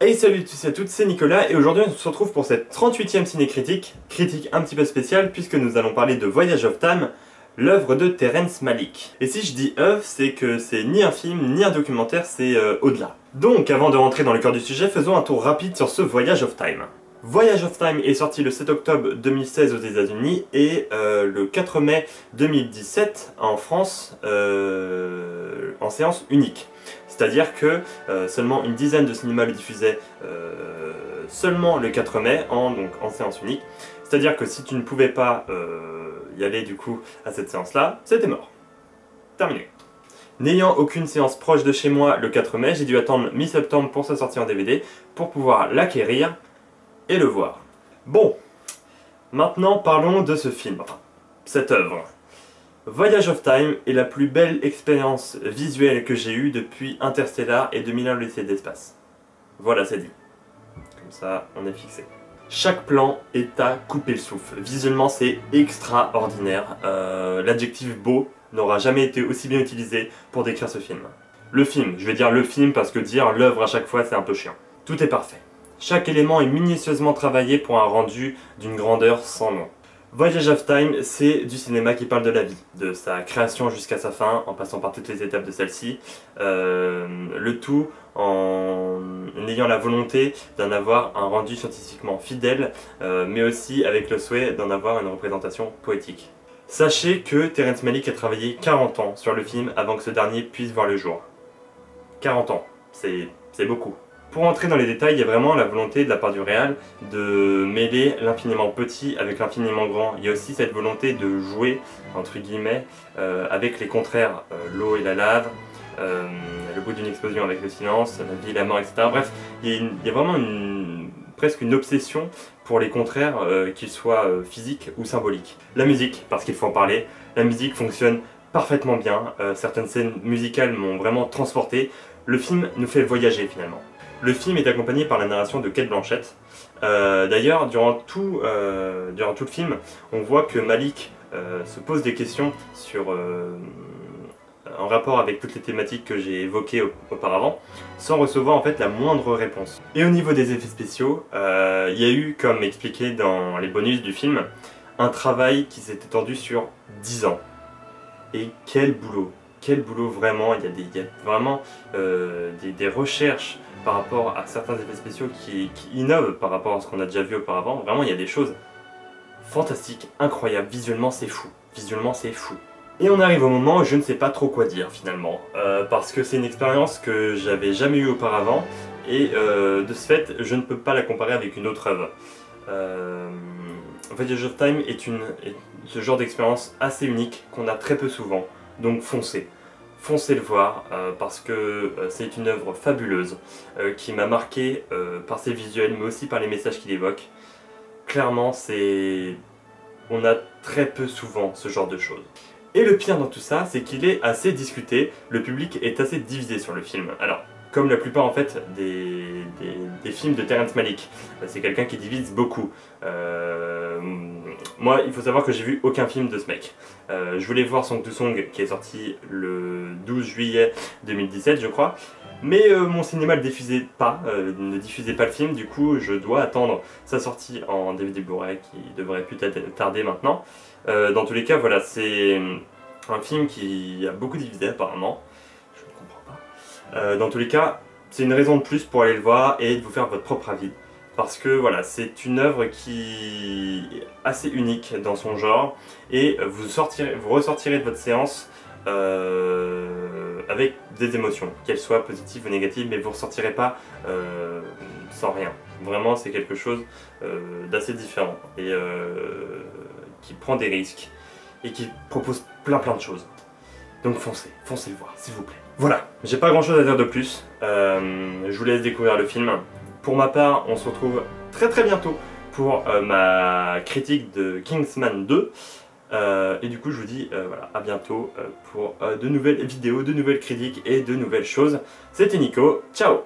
Hey salut à tous et à toutes, c'est Nicolas et aujourd'hui on se retrouve pour cette 38e ciné-critique, critique un petit peu spéciale puisque nous allons parler de Voyage of Time, l'œuvre de Terrence Malick. Et si je dis œuvre, c'est que c'est ni un film ni un documentaire, c'est au-delà. Donc avant de rentrer dans le cœur du sujet, faisons un tour rapide sur ce Voyage of Time. Voyage of Time est sorti le 7 octobre 2016 aux États-Unis et le 4 mai 2017 en France en séance unique. C'est-à-dire que seulement une dizaine de cinémas le diffusaient seulement le 4 mai donc en séance unique. C'est-à-dire que si tu ne pouvais pas y aller du coup à cette séance-là, c'était mort. Terminé. N'ayant aucune séance proche de chez moi le 4 mai, j'ai dû attendre mi-septembre pour sa sortie en DVD pour pouvoir l'acquérir et le voir. Bon, maintenant parlons de ce film, cette œuvre. Voyage of Time est la plus belle expérience visuelle que j'ai eue depuis Interstellar et 2001 l'Odyssée de l'espace. Voilà, c'est dit. Comme ça, on est fixé. Chaque plan est à couper le souffle. Visuellement, c'est extraordinaire. L'adjectif beau n'aura jamais été aussi bien utilisé pour décrire ce film. Le film, je vais dire le film parce que dire l'œuvre à chaque fois, c'est un peu chiant. Tout est parfait. Chaque élément est minutieusement travaillé pour un rendu d'une grandeur sans nom. Voyage of Time, c'est du cinéma qui parle de la vie, de sa création jusqu'à sa fin, en passant par toutes les étapes de celle-ci, le tout en ayant la volonté d'en avoir un rendu scientifiquement fidèle, mais aussi avec le souhait d'en avoir une représentation poétique. Sachez que Terrence Malick a travaillé 40 ans sur le film avant que ce dernier puisse voir le jour. 40 ans, c'est beaucoup. Pour entrer dans les détails, il y a vraiment la volonté de la part du réal de mêler l'infiniment petit avec l'infiniment grand. Il y a aussi cette volonté de jouer, entre guillemets, avec les contraires, l'eau et la lave, le bout d'une explosion avec le silence, la vie et la mort, etc. Bref, il y a vraiment presque une obsession pour les contraires, qu'ils soient physiques ou symboliques. La musique, parce qu'il faut en parler, la musique fonctionne parfaitement bien, certaines scènes musicales m'ont vraiment transporté. Le film nous fait voyager finalement. Le film est accompagné par la narration de Cate Blanchett. D'ailleurs, durant tout le film, on voit que Malick se pose des questions en rapport avec toutes les thématiques que j'ai évoquées auparavant, sans recevoir en fait la moindre réponse. Et au niveau des effets spéciaux, il y a eu, comme expliqué dans les bonus du film, un travail qui s'est étendu sur 10 ans. Et quel boulot! Quel boulot vraiment! Il y a vraiment des recherches par rapport à certains effets spéciaux qui innovent par rapport à ce qu'on a déjà vu auparavant. Vraiment, il y a des choses fantastiques, incroyables. Visuellement, c'est fou. Visuellement, c'est fou. Et on arrive au moment où je ne sais pas trop quoi dire finalement, parce que c'est une expérience que j'avais jamais eue auparavant, et de ce fait, je ne peux pas la comparer avec une autre œuvre. Voyage of Time est ce genre d'expérience assez unique qu'on a très peu souvent, donc foncez. Foncez le voir parce que c'est une œuvre fabuleuse qui m'a marqué par ses visuels mais aussi par les messages qu'il évoque. Clairement, on a très peu souvent ce genre de choses. Et le pire dans tout ça, c'est qu'il est assez discuté, le public est assez divisé sur le film. Alors, comme la plupart en fait des films de Terrence Malick, c'est quelqu'un qui divise beaucoup. Moi, il faut savoir que j'ai vu aucun film de ce mec. Je voulais voir Song to Song qui est sorti le 12 juillet 2017 je crois, mais mon cinéma ne diffusait pas le film, du coup je dois attendre sa sortie en DVD Blu-ray qui devrait peut-être tarder maintenant. Dans tous les cas, voilà, c'est un film qui a beaucoup divisé apparemment, je ne comprends pas. Dans tous les cas, c'est une raison de plus pour aller le voir et de vous faire votre propre avis. Parce que voilà, c'est une œuvre qui est assez unique dans son genre et vous ressortirez de votre séance avec des émotions, qu'elles soient positives ou négatives, mais vous ne ressortirez pas sans rien. Vraiment, c'est quelque chose d'assez différent et qui prend des risques et qui propose plein de choses. Donc foncez le voir, s'il vous plaît. Voilà, j'ai pas grand chose à dire de plus, je vous laisse découvrir le film. Pour ma part, on se retrouve très bientôt pour ma critique de Kingsman 2. Et du coup, je vous dis voilà, à bientôt pour de nouvelles vidéos, de nouvelles critiques et de nouvelles choses. C'était Nico, ciao!